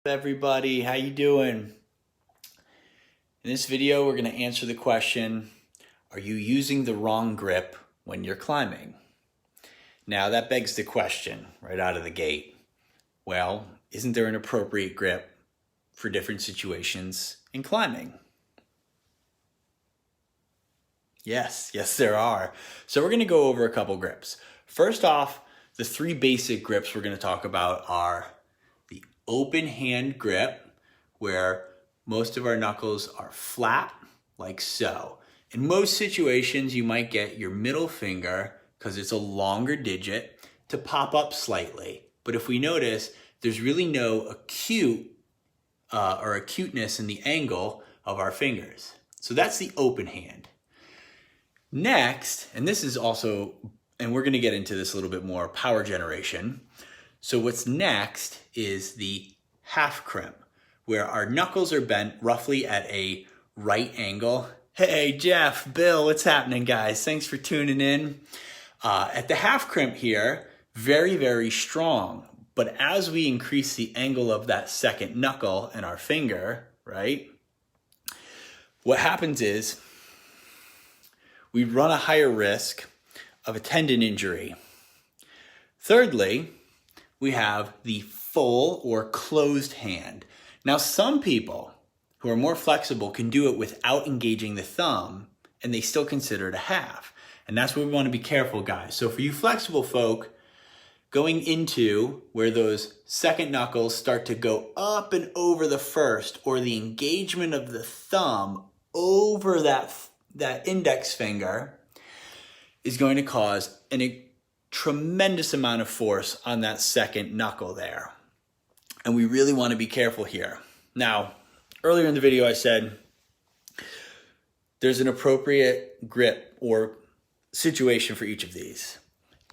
Everybody, how you doing? In this video, we're going to answer the question, are you using the wrong grip when you're climbing? Now that begs the question right out of the gate. Well, isn't there an appropriate grip for different situations in climbing? Yes, there are. So we're going to go over a couple grips. First off, the three basic grips we're going to talk about are the open hand grip, where most of our knuckles are flat, like so. In most situations, you might get your middle finger, because it's a longer digit, to pop up slightly. But if we notice, there's really no acuteness in the angle of our fingers. So that's the open hand. Next, and this is also, and we're going to get into this a little bit more, power generation. So what's next is the half crimp, where our knuckles are bent roughly at a right angle. Hey, Jeff, Bill, what's happening, guys? Thanks for tuning in. At the half crimp here, very, very strong. But as we increase the angle of that second knuckle and our finger, right, what happens is we run a higher risk of a tendon injury. Thirdly, we have the full or closed hand. Now, some people who are more flexible can do it without engaging the thumb, and they still consider it a half. And that's where we want to be careful, guys. So for you flexible folk, going into where those second knuckles start to go up and over the first, or the engagement of the thumb over that index finger, is going to cause a tremendous amount of force on that second knuckle there. And we really want to be careful here. Now, earlier in the video I said there's an appropriate grip or situation for each of these.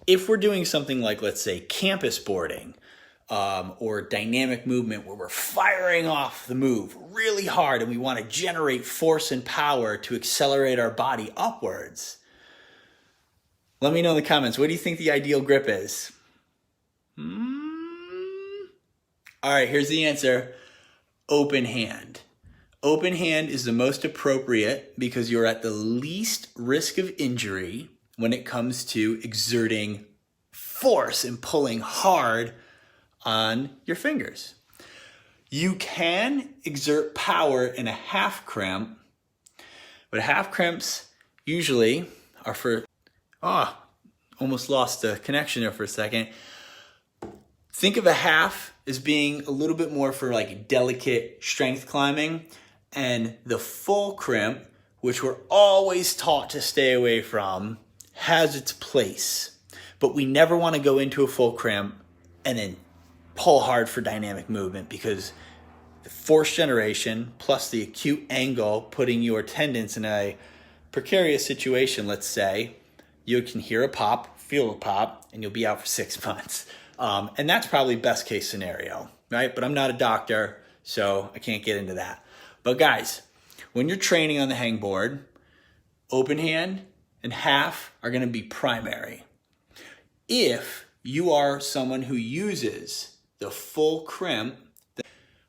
If we're doing something like, let's say, campus boarding or dynamic movement, where we're firing off the move really hard and we want to generate force and power to accelerate our body upwards, let me know in the comments, what do you think the ideal grip is? All right, here's the answer. Open hand. Open hand is the most appropriate because you're at the least risk of injury when it comes to exerting force and pulling hard on your fingers. You can exert power in a half crimp, but half crimps usually are for, almost lost the connection there for a second. Think of a half as being a little bit more for like delicate strength climbing, and the full crimp, which we're always taught to stay away from, has its place. But we never want to go into a full crimp and then pull hard for dynamic movement, because the force generation plus the acute angle putting your tendons in a precarious situation, let's say, you can hear a pop, feel a pop, and you'll be out for 6 months. And that's probably best case scenario, right? But I'm not a doctor, so I can't get into that. But guys, when you're training on the hangboard, open hand and half are going to be primary. If you are someone who uses the full crimp,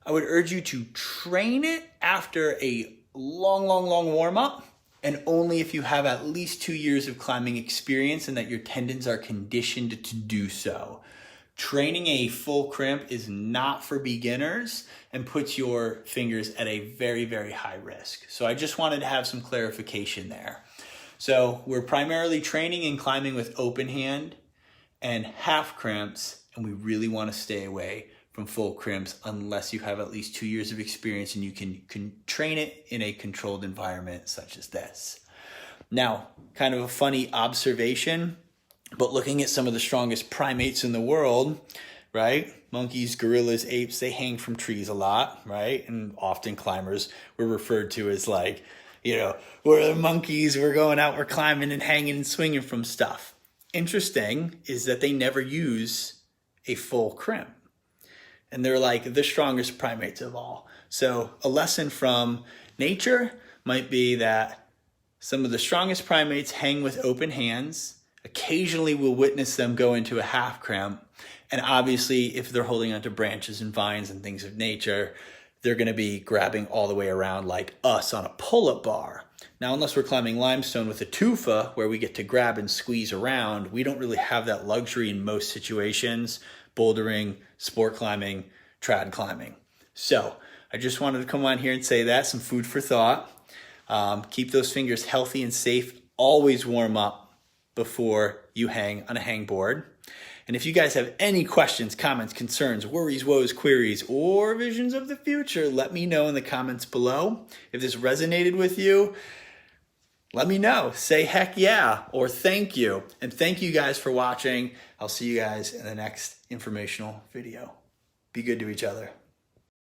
I would urge you to train it after a long warm-up, and only if you have at least 2 years of climbing experience and that your tendons are conditioned to do so. Training a full crimp is not for beginners and puts your fingers at a very, very high risk. So I just wanted to have some clarification there. So we're primarily training and climbing with open hand and half crimps, and we really want to stay away from full crimps unless you have at least 2 years of experience and you can train it in a controlled environment such as this. Now, kind of a funny observation, but looking at some of the strongest primates in the world, right? Monkeys, gorillas, apes, they hang from trees a lot, right? And often climbers were referred to as like, we're the monkeys, we're going out, we're climbing and hanging and swinging from stuff. Interesting is that they never use a full crimp. And they're like the strongest primates of all. So a lesson from nature might be that some of the strongest primates hang with open hands. Occasionally we'll witness them go into a half crimp, And obviously, if they're holding onto branches and vines and things of nature, they're going to be grabbing all the way around like us on a pull-up bar. Now, unless we're climbing limestone with a tufa where we get to grab and squeeze around, we don't really have that luxury in most situations, bouldering, sport climbing, trad climbing. So I just wanted to come on here and say that, some food for thought. Keep those fingers healthy and safe. Always warm up before you hang on a hangboard. And if you guys have any questions, comments, concerns, worries, woes, queries, or visions of the future, let me know in the comments below. If this resonated with you, let me know. Say heck yeah or thank you. And thank you guys for watching. I'll see you guys in the next informational video. Be good to each other.